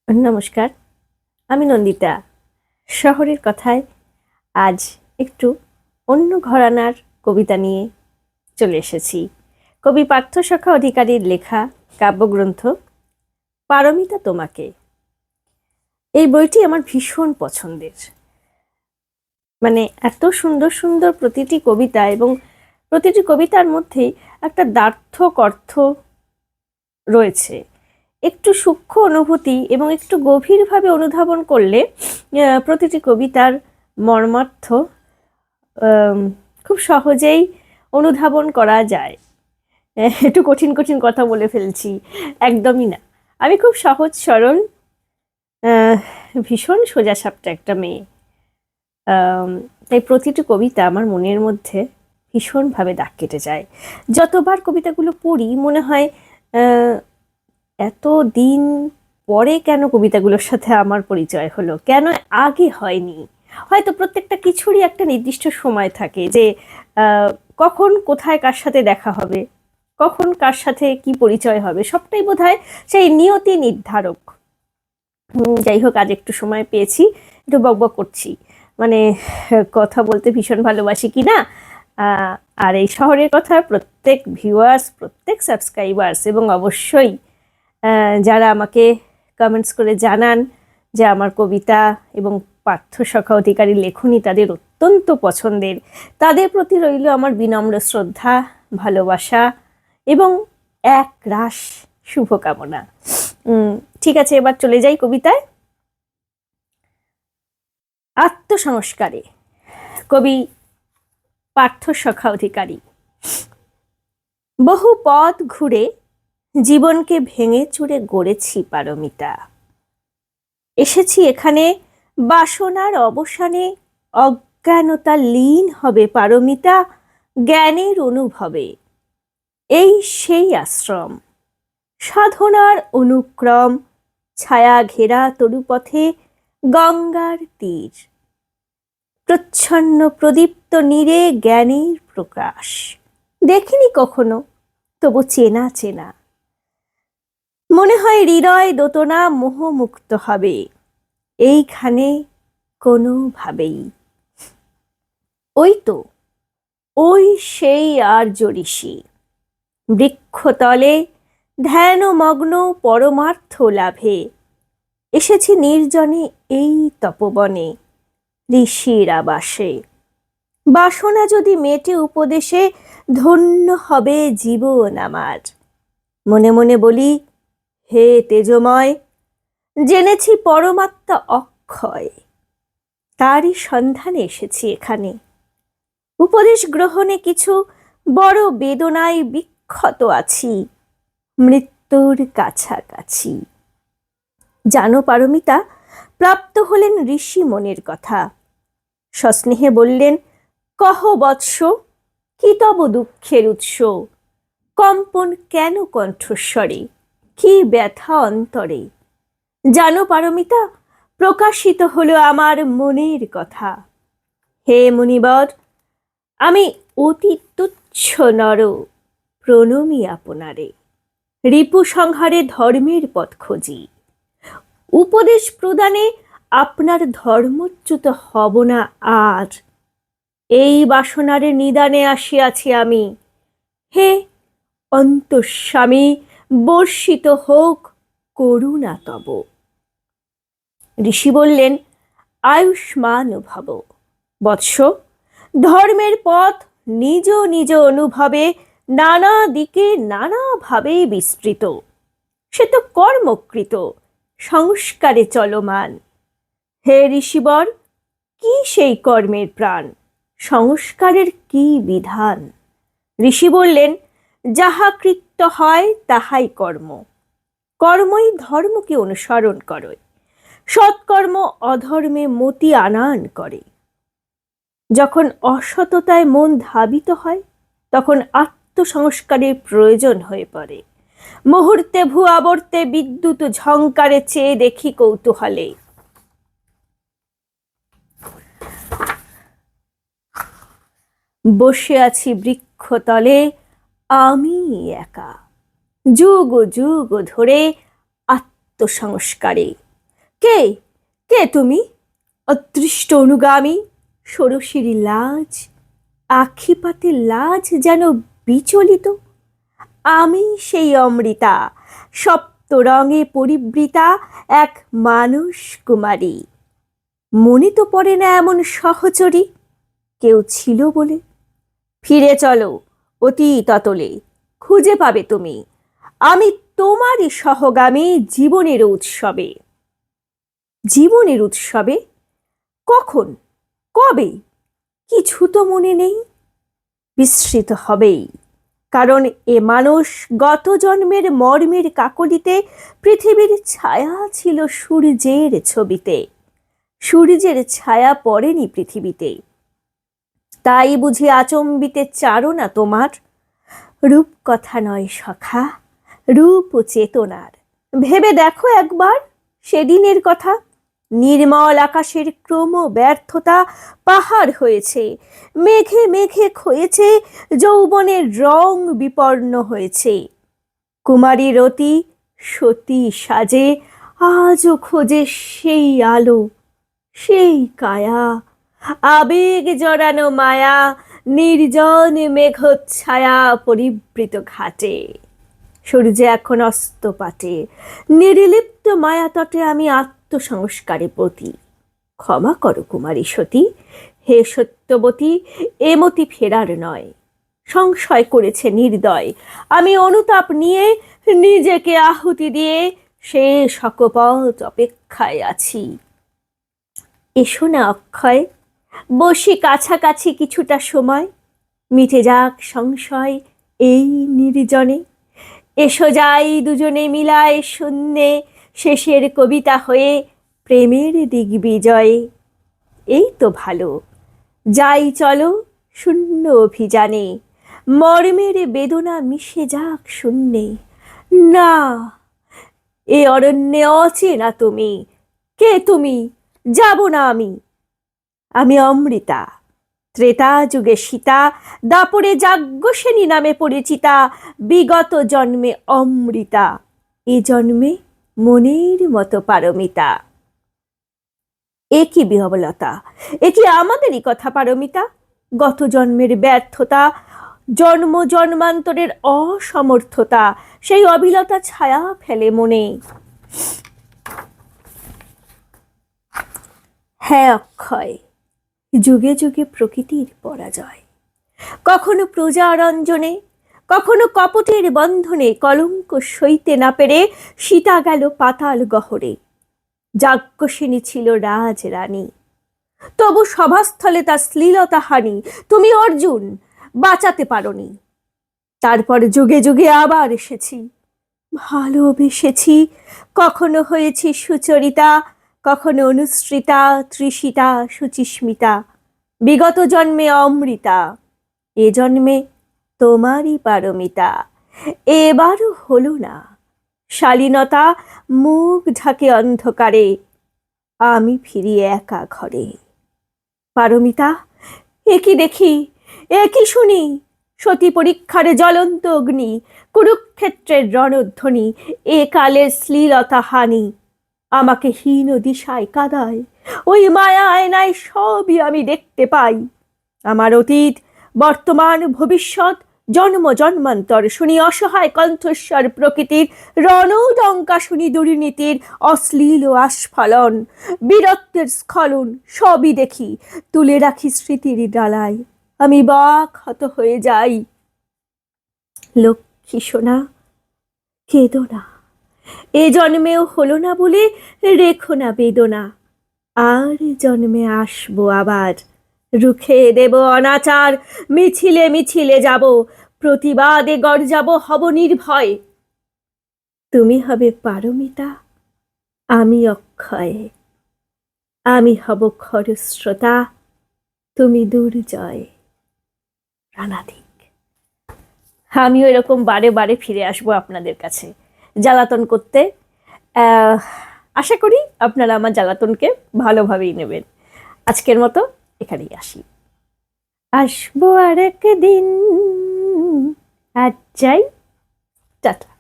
নমস্কার, আমি নন্দিতা। শহরের কথায় আজ একটু অন্য ঘরানার কবিতা নিয়ে চলে এসেছি। কবি পার্থসখা অধিকারীর লেখা কাব্যগ্রন্থ পারমিতা তোমাকে। এই বইটি আমার ভীষণ পছন্দের। মানে এত সুন্দর সুন্দর প্রতিটি কবিতা, এবং প্রতিটি কবিতার মধ্যেই একটা দ্বার্থক অর্থ রয়েছে। একটু সূক্ষ্ম অনুভূতি এবং একটু গভীরভাবে অনুধাবন করলে প্রতিটি কবিতার মর্মার্থ খুব সহজেই অনুধাবন করা যায়। একটু কঠিন কঠিন কথা বলে ফেলছি, একদমই না। আমি খুব সহজ সরল, ভীষণ সোজাসাপটা একটা মেয়ে। তাই প্রতিটি কবিতা আমার মনের মধ্যে ভীষণভাবে দাগ কেটে যায়। যতবার কবিতাগুলো পড়ি মনে হয় এত দিন পরে কেন কবিতাগুলোর সাথে আমার পরিচয় হলো, কেন আগে হয়নি। হয়তো প্রত্যেকটা কিছুরই একটা নির্দিষ্ট সময় থাকে যে কখন কোথায় কার সাথে দেখা হবে, কখন কার সাথে কি পরিচয় হবে, সবটাই বোধহয় সেই নিয়তি নির্ধারক। যাই হোক, আজ একটু সময় পেয়েছি, একটু বকবক করছি। মানে কথা বলতে ভীষণ ভালোবাসি কি না। আর এই শহরের কথা প্রত্যেক ভিউয়ার্স, প্রত্যেক সাবস্ক্রাইবার্স, এবং অবশ্যই যারা আমাকে কমেন্টস করে জানান যে আমার কবিতা এবং পার্থসখা অধিকারীর লেখনী তাদের অত্যন্ত পছন্দের, তাদের প্রতি রইল আমার বিনম্র শ্রদ্ধা, ভালোবাসা এবং এক রাশ শুভকামনা। ঠিক আছে, এবার চলে যাই কবিতায়। আত্মসংস্কারে কবি পার্থসখা অধিকারী। বহু পথ ঘুরে জীবনকে ভেঙে চুরে গড়েছি পারমিতা। এসেছি এখানে বাসনার অবসানে, অজ্ঞানতা লীন হবে পারমিতা জ্ঞানের অনুভবে। এই সেই আশ্রম, সাধনার অনুক্রম, ছায়া ঘেরা তরুপথে গঙ্গার তীর, প্রচ্ছন্ন প্রদীপ্ত নীরে জ্ঞানের প্রকাশ। দেখিনি কখনো, তবু চেনা চেনা মনে হয় হৃদয় দোতনা মোহমুক্ত হবে এইখানে কোনোভাবেই। ওই তো, ওই সেই আর্য ঋষি, বৃক্ষতলে ধ্যানমগ্ন পরমার্থ লাভে। এসেছি নির্জনে এই তপবনে, ঋষির আবাসে। বাসনা যদি মেটে উপদেশে, ধন্য হবে জীবন আমার। মনে মনে বলি, হে তেজময়, জেনেছি পরমাত্মা অক্ষয়, তারই সন্ধানে এসেছি এখানে। উপদেশ গ্রহণে কিছু বড় বেদনায় বিক্ষত আছি, মৃত্যুর কাছাকাছি। জানো পারমিতা, প্রাপ্ত হলেন ঋষি মনের কথা। সস্নেহে বললেন, কহ বৎস, কি তব দুঃখের উৎস? কম্পন কেন কণ্ঠস্বরে, কি ব্যথা অন্তরে? জানো পারমিতা, প্রকাশিত হলো আমার মনের কথা। হে মুনিবর, আমি অতি তুচ্ছ নর, প্রণমী আপনারে। রিপু সংহারে ধর্মের পথ খুঁজি, উপদেশ প্রদানে আপনার ধর্মচ্যুত হব না আর। এই বাসনারে নিদানে আসিয়াছি আমি। হে অন্তঃস্বামী, বর্ষিত হোক করুণা তব। ঋষি বললেন, আয়ুষ্মান ভব বৎস। ধর্মের পথ নিজ নিজ অনুভবে নানা দিকে নানাভাবে বিস্তৃত। সে তো কর্মকৃত, সংস্কারে চলমান। হে ঋষিবর, কি সেই কর্মের প্রাণ, সংস্কারের কি বিধান? ঋষি বললেন, যাহা কৃত্য হয় তাহাই কর্ম। কর্মই ধর্মকে অনুসরণ করে। সৎকর্ম অধর্মে মতি আনান করে। যখন অসততায় মন ধাবিত হয়, তখন আত্মসংস্কারের প্রয়োজন হয়ে পড়ে। মুহূর্তে ভূয়াবর্তে বিদ্যুৎ ঝংকারে চেয়ে দেখি কৌতূহলে। বসে আছি বৃক্ষতলে আমি একা, যুগ যুগ ধরে আত্মসংস্কারে। কে কে তুমি? অদৃষ্ট অনুগামী, ষোড়শীর লাজ, আখিপাতে লাজ যেন বিচলিত। আমি সেই অমৃতা, সপ্ত রঙে পরিবৃতা এক মানুষ কুমারী। মনে তো পড়ে না এমন সহচরী কেউ ছিল বলে। ফিরে চলো অতীত অতলে, খুঁজে পাবে তুমি আমি তোমারই সহগামী জীবনের উৎসবে। জীবনের উৎসবে? কখন, কবে? কিছু তো মনে নেই। বিস্মৃত হবেই, কারণ এ মানুষ গত জন্মের মর্মের কাকলিতে পৃথিবীর ছায়া ছিল সূর্যের ছবিতে। সূর্যের ছায়া পড়েনি পৃথিবীতে, তাই বুঝি আচম্বিতে চারণা তোমার। রূপ কথা নয় সখা, রূপ ও চেতনার। ভেবে দেখো একবার সেদিনের কথা। নির্মল আকাশের ক্রম ব্যর্থতা পাহাড় হয়েছে, মেঘে মেঘে ক্ষয়েছে, যৌবনের রং বিপন্ন হয়েছে। কুমারী রতি সতী সাজে আজও খোঁজে সেই আলো, সেই কায়া। আবেগ জড়ানো মায়া নির্জন মেঘচ্ছায়া পরিবৃত ঘাটে। সূর্য এখন অস্তপাটে, নির্লিপ্ত মায়া তটে আমি আত্মসংস্কারে প্রতি। ক্ষমা করো কুমারী সতী, হে সত্যবতী, এমতি ফেরার নয়। সংশয় করেছে নির্দয়, আমি অনুতাপ নিয়ে নিজেকে আহুতি দিয়ে শেষ অকপট অপেক্ষায় আছি। এসো না অক্ষয়, বসি কাছাকাছি কিছুটা সময়, মিটে যাক সংশয় এই নির্জনে। এসো যাই দুজনে মিলায় শূন্যে, শেষের কবিতা হয়ে প্রেমের দিগ্বিজয়ে। এই তো ভালো, যাই চলো শূন্য অভিযানে, মর্মের বেদনা মিশে যাক শূন্যে। না, এ অরণ্যে অচেনা তুমি, কে তুমি? যাব না আমি। আমি অমৃতা, ত্রেতা যুগে সীতা, দাপরে যাজ্ঞসেনী নামে পরিচিতা, বিগত জন্মে অমৃতা, এ জন্মে মনের মতো পারমিতা। এ কি বিহবলতা, এ কি আমাদেরই কথা পারমিতা? গত জন্মের ব্যর্থতা, জন্ম জন্মান্তরের অসমর্থতা, সেই অবিলতা ছায়া ফেলে মনে। হ্যাঁ অক্ষয়, যুগে যুগে প্রকৃতির পরাজয়। কখনো প্রজারঞ্জনে, কখনো কপটের বন্ধনে কলঙ্ক সইতে না পেরে সীতা গেল পাতাল গহরে। যাজ্ঞসেনী ছিল রাজরানী, তবু সভাস্থলে তার শ্লীলতা হানি তুমি অর্জুন বাঁচাতে পারোনি। তারপর যুগে যুগে আবার এসেছি, ভালোবেসেছি। কখনো হয়েছি সুচরিতা, কখনো অনুসৃতা, তৃষিতা, সুচিস্মিতা। বিগত জন্মে অমৃতা, এ জন্মে তোমারই পারমিতা। এবারও হলো না, শালীনতা মুখ ঢাকে অন্ধকারে, আমি ফিরি একা ঘরে। পারমিতা, এ কি দেখি, এ কি শুনি? সতী পরীক্ষার জ্বলন্ত অগ্নি, কুরুক্ষেত্রের রণধ্বনি, এ কালের শ্লীলতা হানি আমাকে হীন দিশায় কাদায়। ওই মায়া আয়নায় সবই আমি দেখতে পাই। আমার অতীত, বর্তমান, ভবিষ্যৎ, জন্ম জন্মান্তর শুনি অসহায় কণ্ঠস্বর প্রকৃতির, রণডঙ্কা শুনি দুর্নীতির অশ্লীল আস্ফালন, বীরত্বের স্খলন সবই দেখি, তুলে রাখি স্মৃতির ডালায়। আমি বাকহত হয়ে যাই। লক্ষ্মী সোনা, কেঁদো না, এ জন্মেও হলো না বলে রেখো না বেদনা। আর জন্মে আসবো আবার, রুখে দেব অনাচার, মিছিলে মিছিলে যাব, প্রতিবাদে গর্জাবো, হব নির্ভয়। তুমি হবে পারমিতা, আমি অক্ষয়। আমি হব খরস্রোতা, তুমি দুর্জয়। রানাদিক। আমিও এরকম বারে বারে ফিরে আসবো আপনাদের কাছে জ্বালাতন করতে। আশা করি আপনারা আমার জ্বালাতনকে ভালোভাবেই নেবেন। আজকের মতো এখানেই আসি, আসবো আর একদিন। আজ যাই, টাটা।